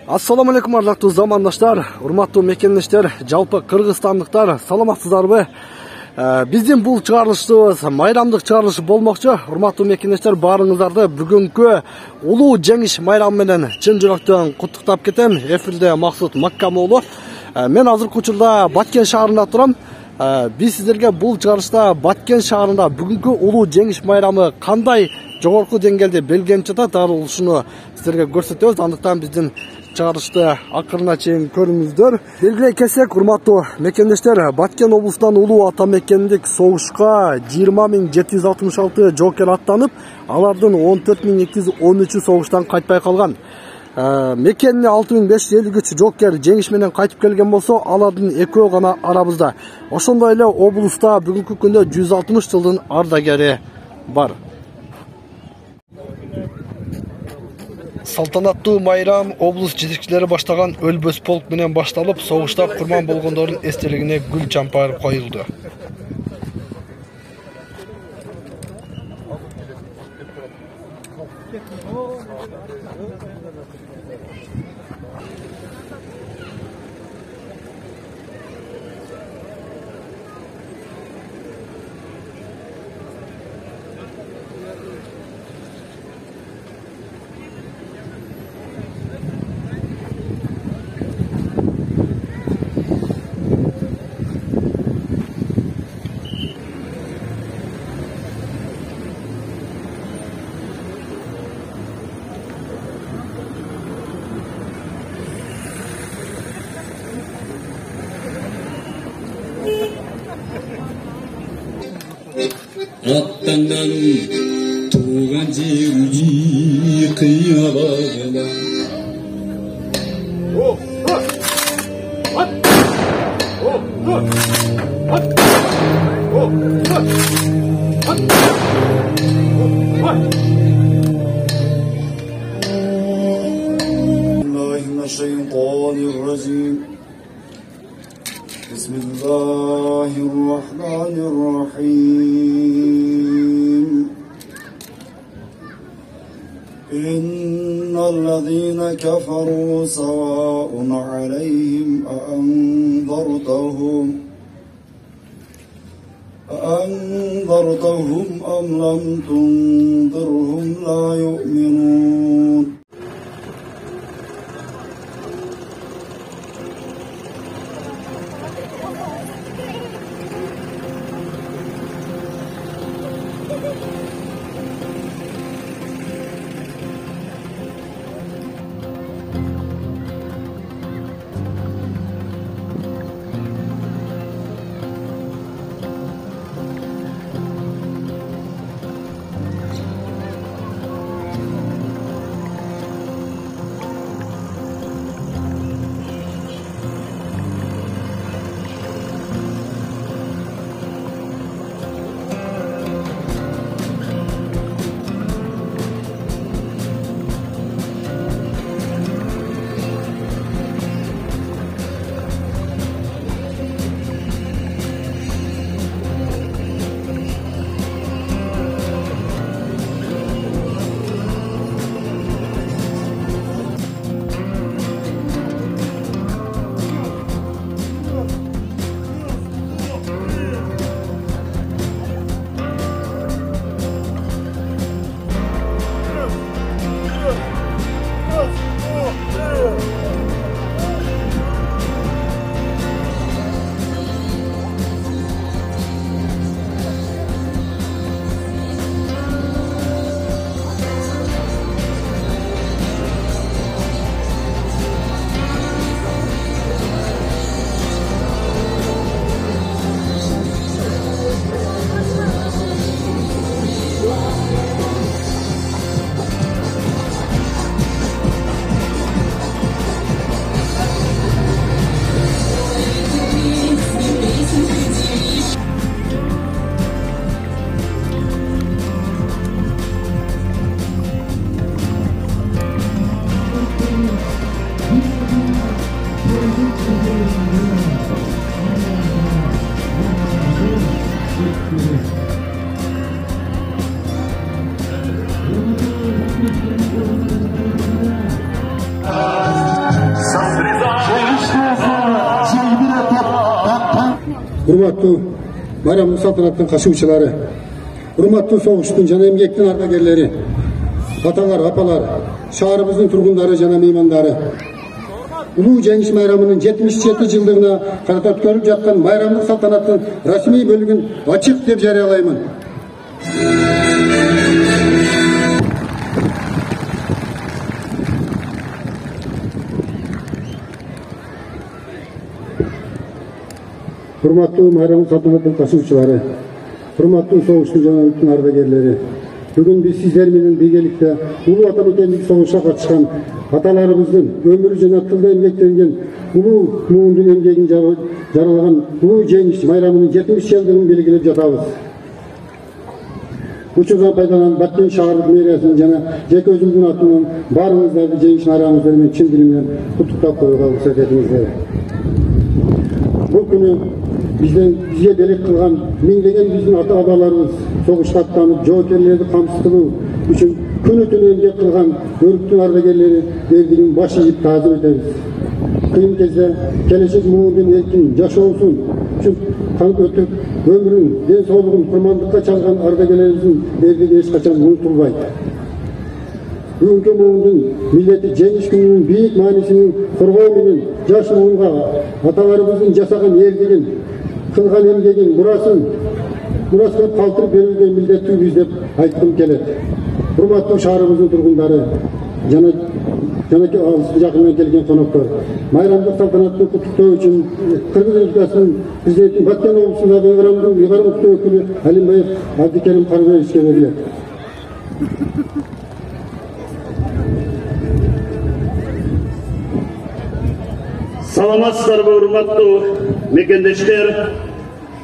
Assalamu алейкум ардактуу замандаштар, урматтуу мекендештер, жалпы кыргызстандыктар, саламатсыздарбы? Биздин бул чыгарылышыбыз майрамдык чыгарылыш болмокчу. Урматтуу мекендештер, баарыңыздарды бүгүнкү улуу жеңиш майрамы менен чын жүрөктөн куттуктап кетем. Эфирде Максут Маккамоğlu. Мен азыркы учурда Баткен шаарында турам. Биз сиздерге бул чыгарылышта Баткен шаарында бүгүнкү улуу жеңиш майрамы кандай жогорку деңгээлде белгиленип жатат, ушуну сиздерге көрсөтөбүз. Андыктан биздин чыгарылышты акырына чейин көрүңүздөр. Белгилей кетсек, урматтуу мекендештер, Баткен облусунан улуу ата мекендик согушка 20.766 жокер аттанып, алардын 14.213 согуштан кайтпай калган. Мекенине 6553 жокер жеңиш менен кайтып келген болсо, алардын экөө гана арабызда. Ошондой эле облуста бүгүнкү күндө 160 жылдын ардагери бар. Салтанаттуу майрам облус жетекчилери баштаган өлбөс полк менен башталып, согушта курман болгондордун эстелигине гүл чампайыр коюлду. Attandanım tuğan cevci kıyabağına. Bismillahirrahmanirrahim. Bismillahirrahmanirrahim. İnnellezîne keferû sevâun aleyhim أأنذرتهم أم لم تنذرهم لا يؤمنون. урматтуу майрамдык салтанаттын катышуучулары, урматтуу согуштун жана эмгектин ардагерлери, аталар, апалар, шаарыбыздын тургундары жана меймандары. Улуу жеңиш майрамынын 77 жылдыгына карата өткөрүлүп жаткан майрамдык салтанаттын расмий бөлүгүн ачык деп жарыялаймын. Урматтуу майрамдык салтанаттын катышуучулары, урматтуу согуштун жана улуттун ардагерлери, бүгүн биз сиздер менен биргеликте улуу атамекендик согушка катышкан аталарыбыздын өмүрү жана тылда эмгектенген улуу муундун эмгегин жаралаган улуу жеңиш майрамынын 70 жылдыгын белгилеп жатабыз. Учурдан пайдаланып Баткен шаардык мэриясынын жана жеке өзүмдүн атымдан баарыңыздарды жеңиш майрамыңыздар менен чын дилимден куттуктап коюуга уруксат этиңиздер. Бул күнү бизге белек кылган миңдеген биздин ата-бабаларыбыз согушка аттанып, жоокерлерди камсыз кылуу үчүн күнү түнү эмгек кылган өрүктүн ардагерлери элдигин баш ийип таазим этебиз. Кыйын кезде келечек муундун эркин жашоосун үчүн қан өтүп, өмүрүн, ден соолугун курмандыкка чалган ардагерлерибиздин элдиги эч качан унутулбайт. Бүгүнкү муундун миллети жеңиш күнүнүн бийик маанисин коргоо менен жаш муунга аталарыбыздын жасаган эрдигин, кылган эмгегин, мурасын калтырып берүүгө милдеттүүбүз деп айткым келет. Урматтуу шаарыбыздын тургундары жана жакындан келген коноктор, майрамдык салтанатты куттуктоо үчүн Кыргыз Республикасынын президенти Баткен облусундагы ыйгарым укуктуу өкүлү Алимбаев Абдикерим Карыбаевичке берилет. Саламатсыздарбы, урматтуу мекендештер,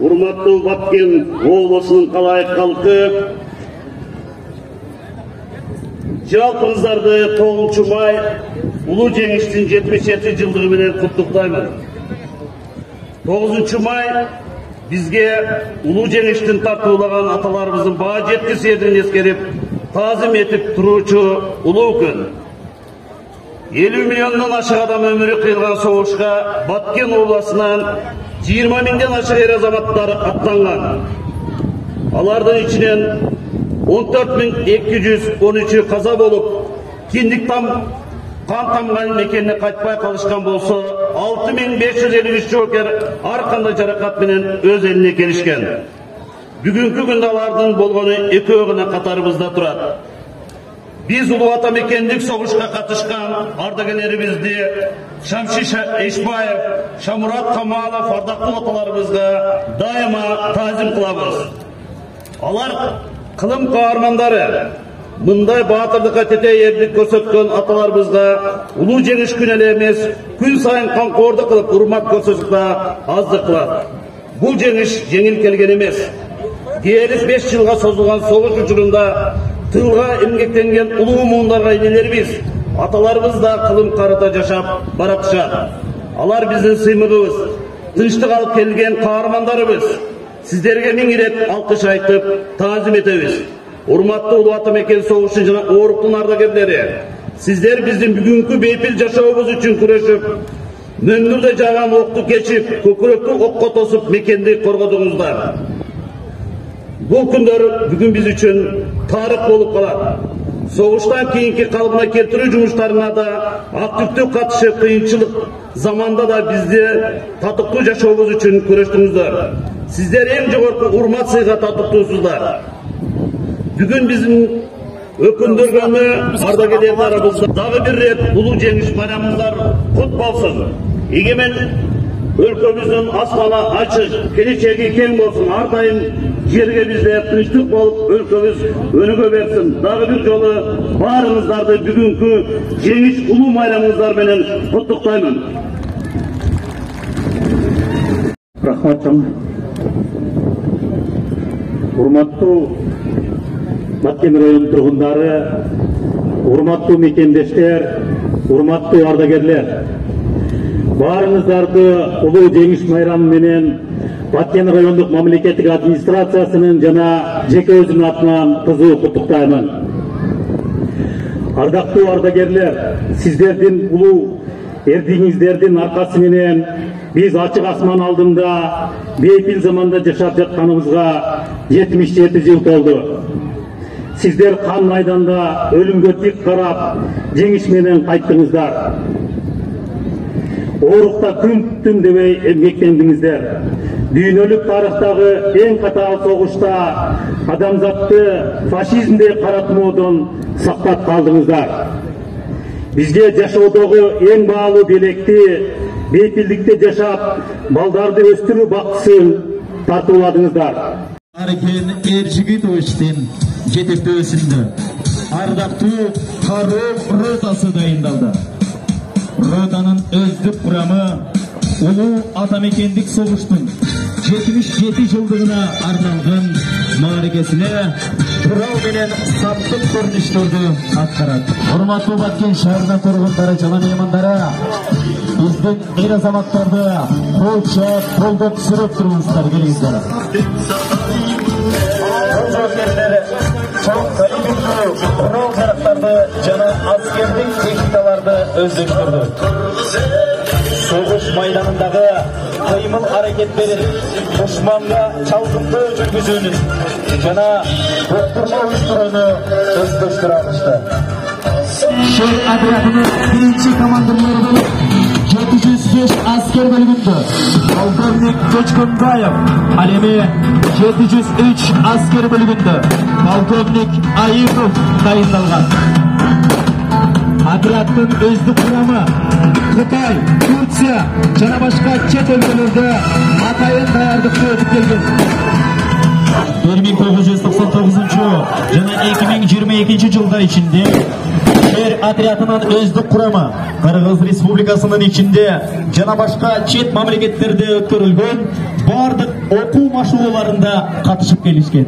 урматтуу Баткен облусунун калайык калкы. Жалпыңыздарды 9 май улуу жеңиштин 77 жылдыгы менен куттуктаймын. 9 май бизге улуу жеңиштин тартуулаган аталарыбыздын баа жеткис эрдигин эскерип, таазим етип туруучу улуу күн. 50 миллиондон ашык адам өмүрү кыйылган согушка Баткен обласынан 20 миңден ашык эр азаматтар аттанган. Алардын ичинен 14.213 каза болуп, киндик кан тамган мекенине кайтпай калышкан болсо, 6.553 жоокер ар кандай жаракат менен өз элине келишкен. Бүгүнкү күндө алардын болгону экөө гана катарыбызда турат. Биз улуу атамекендик согушка катышкан ардагерлерибизди Шамши Эшбаев, Шамурат Камалов ардактуу аталарыбызга дайыма таазим кылабыз. Алар кылым каармандары, мындай баатырдыкка тете эрдик көрсөткөн аталарыбызга улуу жеңиш күнү эле эмес, күн сайын камкордук кылып урмат көрсөтүп аздык кылат. Бул жеңиш жеңил келген эмес. Диğeri 5 жылга созулган согуш учурунда тылга эмгектенген улуу муундарга энелерибиз, аталарыбыз да кылым карыта жашап баратышат. Алар биздин сыймыгыбыз, тынчтык алып келген каармандарыбыз. Сиздерге миң ирет алкыш айтып, таазим этебиз. Урматтуу улуу атамекен согуштун жана ооруктун ардагерлери, сиздер биздин бүгүнкү бейпил жашообуз үчүн күрөшүп, мөңгүрдө жааган окту кечип, көкүрөктү окко тосуп мекенди коргодуңуздар. Бул күндөр бүгүн биз үчүн тарых болуп калат. Согуштан кийинки калыбына келтирүү жумуштарына да активдүү катышып, кыйынчылык заманда да бизди татыктуу жашообуз үчүн күрөштүңүздөр. Сиздер эң жогорку урмат сыйга татыктуусуздар. Бүгүн биздин өкүндөргөнү ардагерлердин арабызда дагы бир рет улуу жеңиш майрамыңыздар кут болсун. Эгемен өлкөбүздүн асманы ачык, келечеги кең болсун. Ар дайым жерге бизде тынчтык болуп, өлкөбүз өнүгө берсин. Дагы бир жолу баарыңыздарды бүгүнкү жеңиш улуу майрамыңыздар менен куттуктаймын. Рахматым. Урматтуу Баткен район тургундары, урматтуу мекендештер, урматтуу ардагерлер. Баарыңыздарды улуу жеңиш майрамы менен Баткен райондук мамлекеттик администрациясынын жана жеке өзүмдүн атынан кызуу куттуктаймын. Ардактуу ардагерлер, сиздердин улуу эрдигиңиздердин аркасы менен Biz açık asman aldığında beypil zamanda yaşap жатқаныбызға 77 yıl oldu. Sizler kan maydanda ölümge tik karap, жеңиш менен кайттыңыздар. Орукта күн түн дебей эмгектендиңиздер. Дүйнөлүк тарыхтагы эң катаал согушта адамзатты фашизмде каратмоодон сактап калдыңыздар. Бизге жашоодогу эң баалуу белекти бейпилдикте жашап, балдарды өстүрүү бактысын тартууладыңыздар. Аркен Эржигитовичтин жетектөөсүндө ардактуу кароо ротасы дайындалды. Ротанын өздүк курамы улуу атамекендик согуштун 77 жылдыгына арналган мааракесине турал менен саптык көрүнүштөрдү аткарат. Урматтуу Баткен шаарынын тургундары жана меймандары, биздин эр азаматтарды колчоп, колдоп сүрөп туруңуздар, келиңиздер. Çok kayıplı kurul taraftardı cana askerlik teknikalarda özleştirdi. Soğuş meydanındağı kıymıl hareketlerin düşmanla çalgınlığı жүргүзүүнүн cana bokturma uyuşturuunu özleştirmişti. Şehir adriyatının birinci komandırları bölük 705 asker bölümündü. Polkovnik Koçkunbayev, alemi 703 asker bölümündü. Polkovnik Ayıpov dayındalgan. Adriyattın özdük kuramı Kıtay, Tursiya, jana başka çet өлкөлөрдө атайын даярдыкты өтүп келген. 1999 жана 2022 жылдар ичинде Şehir Atriyatı'nın özdük kuramı Kırgız Respublikası'nın içinde jana başka çet mamleketlerde ötkөрүлгөн бардык окуу машыгууларында катышып келишкен.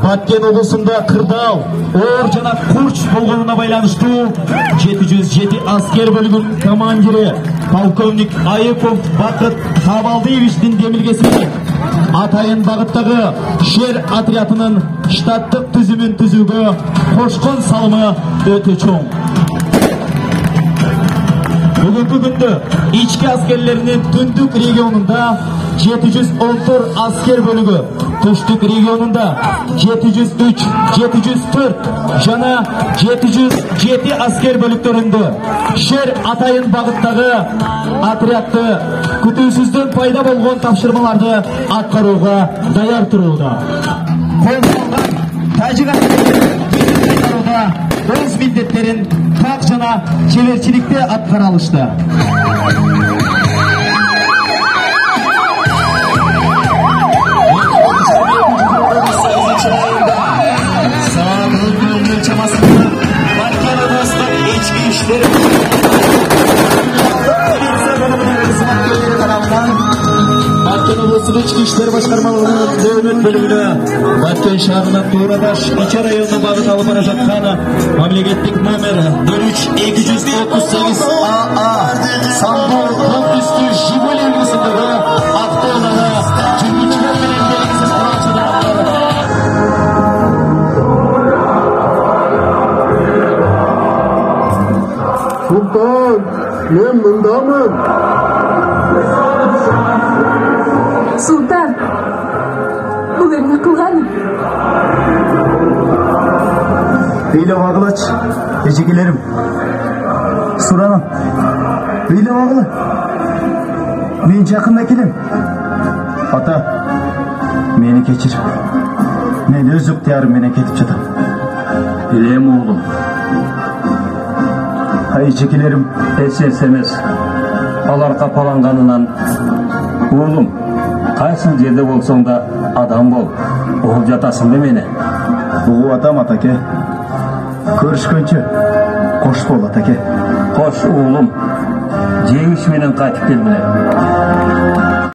Баткен облысында кырдаал, оор жана курч болгонуна байланыштуу 707 аскер бөлүгүнүн командири полковник Айыпов Бакыт Табалдиевичтин демилгесине атайын багыттагы шер отрядынын штаттык түзүмүн түзүүгө кошкон салымы өтө чоң. Бүгүнкү күндө ички аскерлеринин түндүк регионунда 714 asker bölügü, түштүк регионунда 703, 704 жана 707 asker bölüктөрүндө шер атайын багыттагы отрядты күтүүсүздөн пайда болгон тапшырмаларды аткарууга даяр турууда. Колдонгон тажик аскерлери өз милдеттерин так жана чеберчиликте аткара алышты. Баткен облысының ішкі іштер басқармаларының дөөлөт бөлүгүнө Баткен шаарынан Туурабаш Ичи районуна багыт алып бара жаткан мамлекеттик номер 03238 АА Самбор комплекстүү Жигули үлгүсүндөгү автоунаага жүргүнчүлөр менен белгисиз куралчылар. Sultan, men mındamın. Sultan, bular ne kılganing? Beyle bağlaç, ecekilerim. Suranım, beyle bağla. Men жақын келем. Ата, meni kechir. Men өз ықтиярым менен кетип жатам. Билем oğlum. Ejekelerim эсес эмес. Алар капаланганынан oğlum, кайсы жерде болсоң да адам бол. Угуп жатасыңбы мени? Угуп атам атаке. Көрүшкөнчө кош бол атаке. Кош oğlum. Жеңиш менен кайтып келгиле.